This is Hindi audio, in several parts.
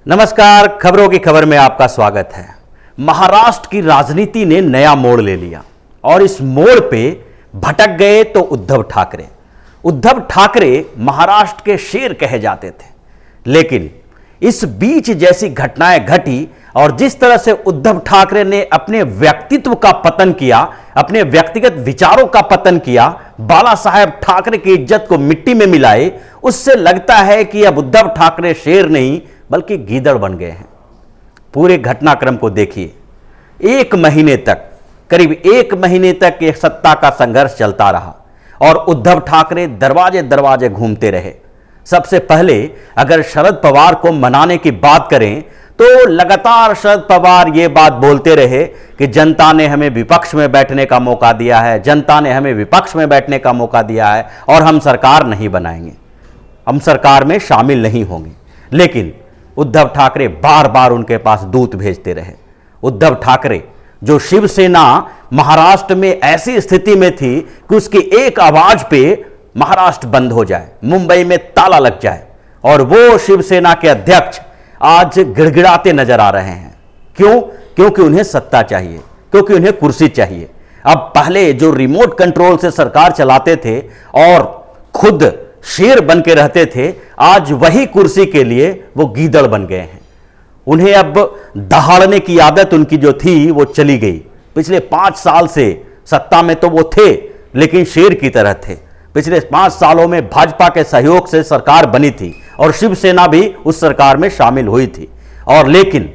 नमस्कार, खबरों की खबर में आपका स्वागत है। महाराष्ट्र की राजनीति ने नया मोड़ ले लिया और इस मोड़ पे भटक गए तो उद्धव ठाकरे। उद्धव ठाकरे महाराष्ट्र के शेर कहे जाते थे, लेकिन इस बीच जैसी घटनाएं घटी और जिस तरह से उद्धव ठाकरे ने अपने व्यक्तित्व का पतन किया, अपने व्यक्तिगत विचारों का पतन किया, बाला साहेब ठाकरे की इज्जत को मिट्टी में मिलाए, उससे लगता है कि अब उद्धव ठाकरे शेर नहीं बल्कि गीदड़ बन गए हैं। पूरे घटनाक्रम को देखिए। करीब एक महीने तक ये सत्ता का संघर्ष चलता रहा और उद्धव ठाकरे दरवाजे दरवाजे घूमते रहे। सबसे पहले अगर शरद पवार को मनाने की बात करें तो लगातार शरद पवार ये बात बोलते रहे कि जनता ने हमें विपक्ष में बैठने का मौका दिया है, जनता ने हमें विपक्ष में बैठने का मौका दिया है और हम सरकार नहीं बनाएंगे, हम सरकार में शामिल नहीं होंगे। लेकिन उद्धव ठाकरे बार बार उनके पास दूत भेजते रहे। उद्धव ठाकरे जो शिवसेना महाराष्ट्र में ऐसी स्थिति में थी कि उसकी एक आवाज पे महाराष्ट्र बंद हो जाए, मुंबई में ताला लग जाए, और वो शिवसेना के अध्यक्ष आज गिड़गिड़ाते नजर आ रहे हैं। क्यों? क्योंकि उन्हें सत्ता चाहिए, क्योंकि उन्हें कुर्सी चाहिए। अब पहले जो रिमोट कंट्रोल से सरकार चलाते थे और खुद शेर बन के रहते थे, आज वही कुर्सी के लिए वो गीदड़ बन गए हैं। उन्हें अब दहाड़ने की आदत उनकी जो थी वो चली गई। पिछले 5 साल से सत्ता में तो वो थे, लेकिन शेर की तरह थे। पिछले 5 सालों में भाजपा के सहयोग से सरकार बनी थी और शिवसेना भी उस सरकार में शामिल हुई थी। और लेकिन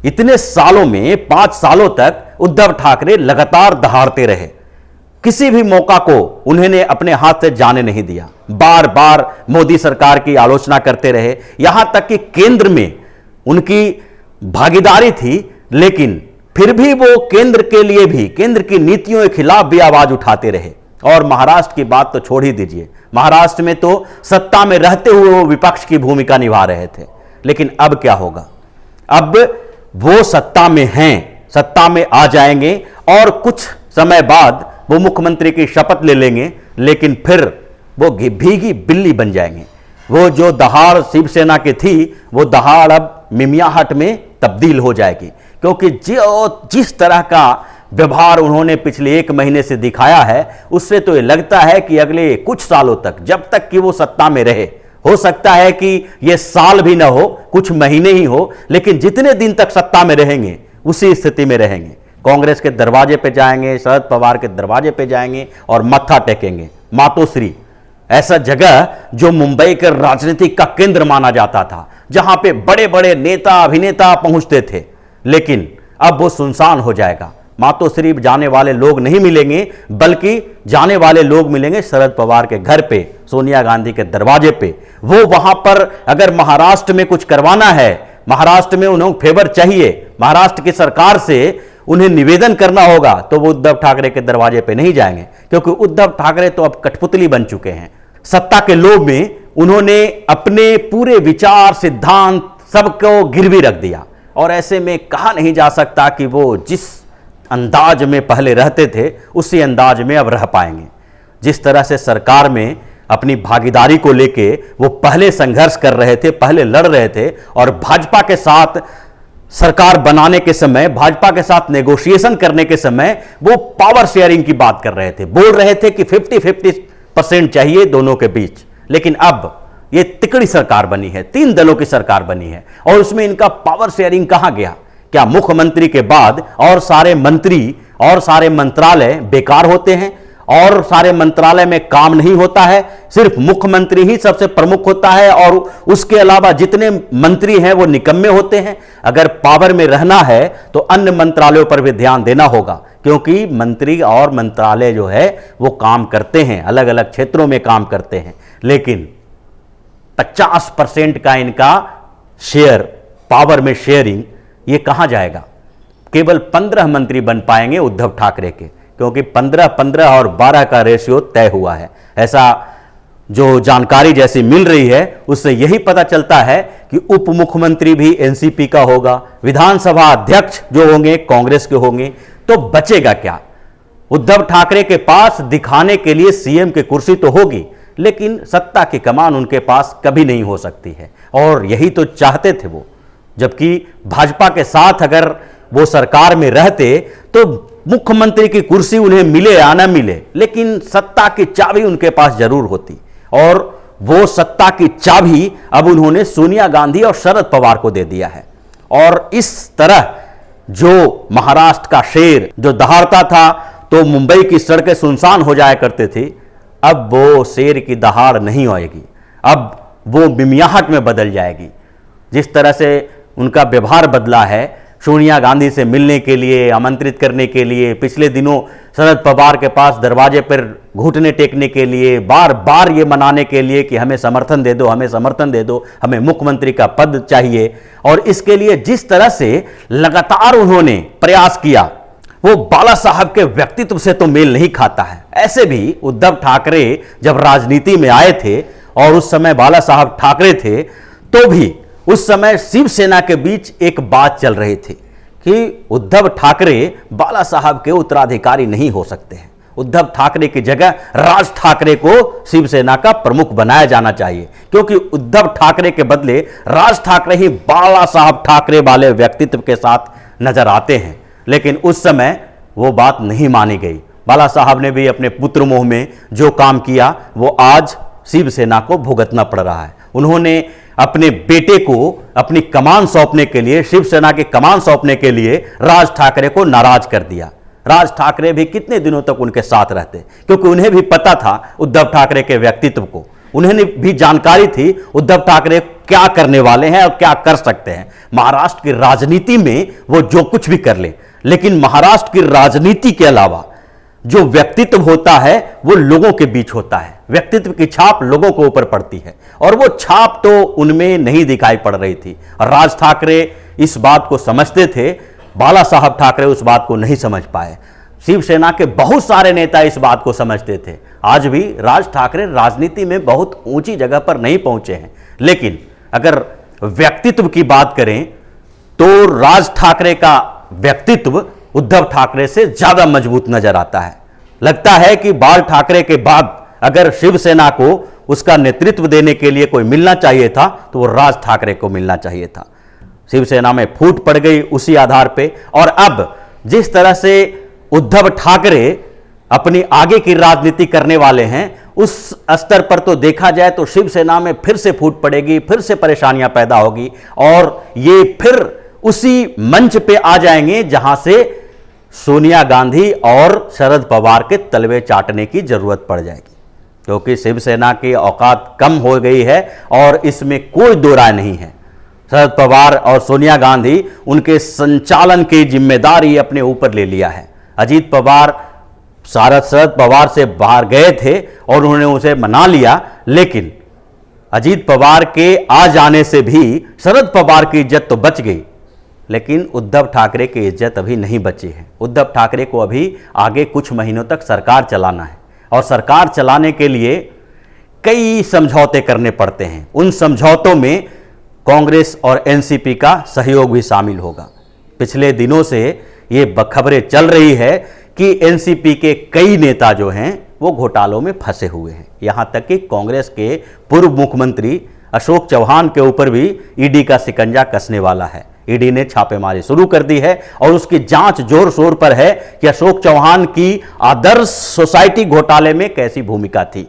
इतने सालों में 5 सालों तक उद्धव ठाकरे लगातार दहाड़ते रहे। किसी भी मौका को उन्होंने अपने हाथ से जाने नहीं दिया। बार बार मोदी सरकार की आलोचना करते रहे, यहां तक कि केंद्र में उनकी भागीदारी थी, लेकिन फिर भी वो केंद्र के लिए भी, केंद्र की नीतियों के खिलाफ भी आवाज उठाते रहे। और महाराष्ट्र की बात तो छोड़ ही दीजिए, महाराष्ट्र में तो सत्ता में रहते हुए वो विपक्ष की भूमिका निभा रहे थे। लेकिन अब क्या होगा? अब वो सत्ता में हैं, सत्ता में आ जाएंगे और कुछ समय बाद वो मुख्यमंत्री की शपथ ले लेंगे, लेकिन फिर वो भीगी बिल्ली बन जाएंगे। वो जो दहाड़ शिवसेना की थी, वो दहाड़ अब मिमियाहट में तब्दील हो जाएगी, क्योंकि जिस तरह का व्यवहार उन्होंने पिछले 1 महीने से दिखाया है, उससे तो ये लगता है कि अगले कुछ सालों तक, जब तक कि वो सत्ता में रहे, हो सकता है कि ये साल भी ना हो, कुछ महीने ही हो, लेकिन जितने दिन तक सत्ता में रहेंगे उसी स्थिति में रहेंगे। कांग्रेस के दरवाजे पे जाएंगे, शरद पवार के दरवाजे पे जाएंगे और मत्था टेकेंगे। मातोश्री, ऐसा जगह जो मुंबई के राजनीतिक का केंद्र माना जाता था, जहां पे बड़े बड़े नेता अभिनेता पहुंचते थे, लेकिन अब वो सुनसान हो जाएगा। मातोश्री जाने वाले लोग नहीं मिलेंगे, बल्कि जाने वाले लोग मिलेंगे शरद पवार के घर पे, सोनिया गांधी के दरवाजे पे। वो वहां पर अगर महाराष्ट्र में कुछ करवाना है, महाराष्ट्र में उन्हें फेवर चाहिए, महाराष्ट्र की सरकार से उन्हें निवेदन करना होगा, तो वो उद्धव ठाकरे के दरवाजे पे नहीं जाएंगे, क्योंकि उद्धव ठाकरे तो अब कठपुतली बन चुके हैं। सत्ता के लोभ में उन्होंने अपने पूरे विचार, सिद्धांत सबको गिरवी रख दिया, और ऐसे में कहा नहीं जा सकता कि वो जिस अंदाज में पहले रहते थे उसी अंदाज में अब रह पाएंगे। जिस तरह से सरकार में अपनी भागीदारी को लेके वो पहले संघर्ष कर रहे थे, पहले लड़ रहे थे, और भाजपा के साथ सरकार बनाने के समय, भाजपा के साथ नेगोशिएशन करने के समय वो पावर शेयरिंग की बात कर रहे थे, बोल रहे थे कि 50-50% चाहिए दोनों के बीच। लेकिन अब ये तिकड़ी सरकार बनी है, 3 दलों की सरकार बनी है, और उसमें इनका पावर शेयरिंग कहां गया? क्या मुख्यमंत्री के बाद और सारे मंत्री और सारे मंत्रालय बेकार होते हैं और सारे मंत्रालय में काम नहीं होता है? सिर्फ मुख्यमंत्री ही सबसे प्रमुख होता है और उसके अलावा जितने मंत्री हैं वो निकम्मे होते हैं? अगर पावर में रहना है तो अन्य मंत्रालयों पर भी ध्यान देना होगा, क्योंकि मंत्री और मंत्रालय जो है वो काम करते हैं, अलग अलग क्षेत्रों में काम करते हैं। लेकिन 50% का इनका शेयर, पावर में शेयरिंग, ये कहां जाएगा? केवल 15 मंत्री बन पाएंगे उद्धव ठाकरे के, क्योंकि 15-15 और 12 का रेशियो तय हुआ है। ऐसा जो जानकारी जैसी मिल रही है उससे यही पता चलता है कि उप मुख्यमंत्री भी एनसीपी का होगा, विधानसभा अध्यक्ष जो होंगे कांग्रेस के होंगे। तो बचेगा क्या? उद्धव ठाकरे के पास दिखाने के लिए सीएम की कुर्सी तो होगी, लेकिन सत्ता की कमान उनके पास कभी नहीं हो सकती है, और यही तो चाहते थे वो। जबकि भाजपा के साथ अगर वो सरकार में रहते तो मुख्यमंत्री की कुर्सी उन्हें मिले या न मिले, लेकिन सत्ता की चाबी उनके पास जरूर होती। और वो सत्ता की चाबी अब उन्होंने सोनिया गांधी और शरद पवार को दे दिया है। और इस तरह जो महाराष्ट्र का शेर जो दहाड़ता था तो मुंबई की सड़कें सुनसान हो जाया करते थे, अब वो शेर की दहाड़ नहीं आएगी, अब वो मिमियाहट में बदल जाएगी। जिस तरह से उनका व्यवहार बदला है, सोनिया गांधी से मिलने के लिए, आमंत्रित करने के लिए, पिछले दिनों शरद पवार के पास दरवाजे पर घुटने टेकने के लिए, बार बार ये मनाने के लिए कि हमें समर्थन दे दो, हमें समर्थन दे दो, हमें मुख्यमंत्री का पद चाहिए, और इसके लिए जिस तरह से लगातार उन्होंने प्रयास किया, वो बाला साहब के व्यक्तित्व से तो मेल नहीं खाता है। ऐसे भी उद्धव ठाकरे जब राजनीति में आए थे और उस समय बाला साहब ठाकरे थे, तो भी उस समय शिवसेना के बीच एक बात चल रही थी कि उद्धव ठाकरे बाला साहब के उत्तराधिकारी नहीं हो सकते हैं। उद्धव ठाकरे की जगह राज ठाकरे को शिवसेना का प्रमुख बनाया जाना चाहिए, क्योंकि उद्धव ठाकरे के बदले राज ठाकरे ही बाला साहब ठाकरे वाले व्यक्तित्व के साथ नजर आते हैं। लेकिन उस समय वो बात नहीं मानी गई। बाला साहब ने भी अपने पुत्र मोह में जो काम किया वो आज शिवसेना को भुगतना पड़ रहा है। उन्होंने अपने बेटे को अपनी कमान सौंपने के लिए, शिवसेना की कमान सौंपने के लिए राज ठाकरे को नाराज कर दिया। राज ठाकरे भी कितने दिनों तक उनके साथ रहते, क्योंकि उन्हें भी पता था उद्धव ठाकरे के व्यक्तित्व को, उन्हें भी जानकारी थी उद्धव ठाकरे क्या करने वाले हैं और क्या कर सकते हैं। महाराष्ट्र की राजनीति में वो जो कुछ भी कर ले, लेकिन महाराष्ट्र की राजनीति के अलावा जो व्यक्तित्व होता है वो लोगों के बीच होता है। व्यक्तित्व की छाप लोगों के ऊपर पड़ती है, और वो छाप तो उनमें नहीं दिखाई पड़ रही थी। और राज ठाकरे इस बात को समझते थे, बाला साहब ठाकरे उस बात को नहीं समझ पाए। शिवसेना के बहुत सारे नेता इस बात को समझते थे। आज भी राज ठाकरे राजनीति में बहुत ऊंची जगह पर नहीं पहुंचे हैं, लेकिन अगर व्यक्तित्व की बात करें तो राज ठाकरे का व्यक्तित्व उद्धव ठाकरे से ज्यादा मजबूत नजर आता है। लगता है कि बाल ठाकरे के बाद अगर शिवसेना को उसका नेतृत्व देने के लिए कोई मिलना चाहिए था तो वो राज ठाकरे को मिलना चाहिए था। शिवसेना में फूट पड़ गई उसी आधार पे। और अब जिस तरह से उद्धव ठाकरे अपनी आगे की राजनीति करने वाले हैं, उस स्तर पर तो देखा जाए तो शिवसेना में फिर से फूट पड़ेगी, फिर से परेशानियां पैदा होगी, और ये फिर उसी मंच पे आ जाएंगे जहां से सोनिया गांधी और शरद पवार के तलवे चाटने की जरूरत पड़ जाएगी, क्योंकि शिवसेना की औकात कम हो गई है और इसमें कोई दो राय नहीं है। शरद पवार और सोनिया गांधी उनके संचालन की जिम्मेदारी अपने ऊपर ले लिया है। अजीत पवार शरद पवार से बाहर गए थे और उन्होंने उसे मना लिया, लेकिन अजीत पवार के आ जाने से भी शरद पवार की इज्जत तो बच गई, लेकिन उद्धव ठाकरे की इज्जत अभी नहीं बची है। उद्धव ठाकरे को अभी आगे कुछ महीनों तक सरकार चलाना है, और सरकार चलाने के लिए कई समझौते करने पड़ते हैं। उन समझौतों में कांग्रेस और एनसीपी का सहयोग भी शामिल होगा। पिछले दिनों से ये खबरें चल रही है कि एनसीपी के कई नेता जो हैं वो घोटालों में फंसे हुए हैं। यहां तक कि कांग्रेस के पूर्व मुख्यमंत्री अशोक चौहान के ऊपर भी ईडी का शिकंजा कसने वाला है। ईडी ने छापेमारी शुरू कर दी है और उसकी जांच जोर शोर पर है कि अशोक चौहान की आदर्श सोसाइटी घोटाले में कैसी भूमिका थी।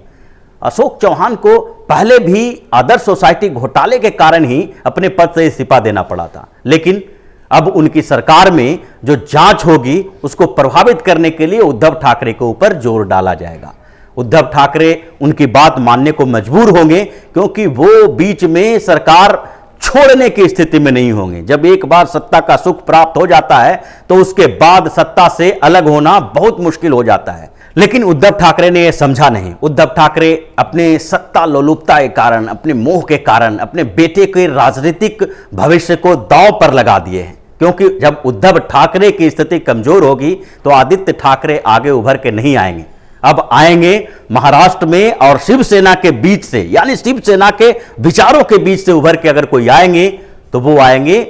अशोक चौहान को पहले भी आदर्श सोसाइटी घोटाले के कारण ही अपने पद से इस्तीफा देना पड़ा था, लेकिन अब उनकी सरकार में जो जांच होगी उसको प्रभावित करने के लिए उद्धव ठाकरे के ऊपर जोर डाला जाएगा। उद्धव ठाकरे उनकी बात मानने को मजबूर होंगे, क्योंकि वो बीच में सरकार छोड़ने की स्थिति में नहीं होंगे। जब एक बार सत्ता का सुख प्राप्त हो जाता है तो उसके बाद सत्ता से अलग होना बहुत मुश्किल हो जाता है। लेकिन उद्धव ठाकरे ने यह समझा नहीं। उद्धव ठाकरे अपने सत्ता लोलुपता के कारण, अपने मोह के कारण, अपने बेटे के राजनीतिक भविष्य को दांव पर लगा दिए हैं, क्योंकि जब उद्धव ठाकरे की स्थिति कमजोर होगी तो आदित्य ठाकरे आगे उभर के नहीं आएंगे। अब आएंगे महाराष्ट्र में और शिवसेना के बीच से, यानी शिवसेना के विचारों के बीच से उभर के अगर कोई आएंगे तो वो आएंगे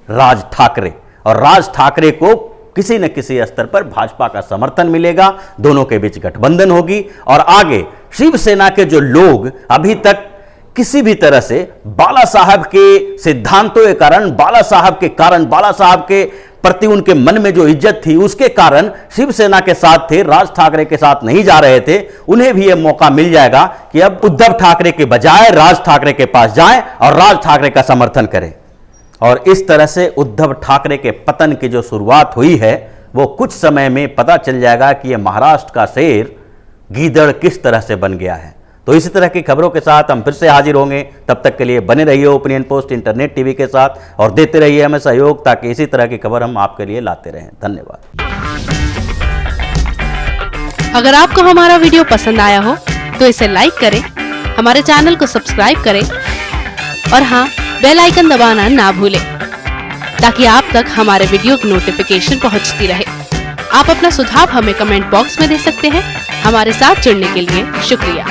राज ठाकरे, और राज ठाकरे को किसी न किसी स्तर पर भाजपा का समर्थन मिलेगा, दोनों के बीच गठबंधन होगी, और आगे शिवसेना के जो लोग अभी तक किसी भी तरह से बाला साहब के सिद्धांतों के कारण, बाला साहब के कारण, बाला साहब के प्रति उनके मन में जो इज्जत थी उसके कारण शिवसेना के साथ थे, राज ठाकरे के साथ नहीं जा रहे थे। उन्हें भी यह मौका मिल जाएगा कि अब उद्धव ठाकरे के बजाय राज ठाकरे के पास जाएं और राज ठाकरे का समर्थन करें। और इस तरह से उद्धव ठाकरे के पतन की जो शुरुआत हुई है वो कुछ समय में पता चल जाएगा कि यह महाराष्ट्र का शेर गीदड़ किस तरह से बन गया है। तो इसी तरह की खबरों के साथ हम फिर से हाजिर होंगे। तब तक के लिए बने रहिए ओपिनियन पोस्ट इंटरनेट टीवी के साथ और देते रहिए हमें सहयोग, ताकि इसी तरह की खबर हम आपके लिए लाते रहें। धन्यवाद। अगर आपको हमारा वीडियो पसंद आया हो तो इसे लाइक करें, हमारे चैनल को सब्सक्राइब करें और हाँ, बेल आइकन दबाना ना भूलें, ताकि आप तक हमारे वीडियो की नोटिफिकेशन पहुंचती रहे। आप अपना सुझाव हमें कमेंट बॉक्स में दे सकते हैं। हमारे साथ जुड़ने के लिए शुक्रिया।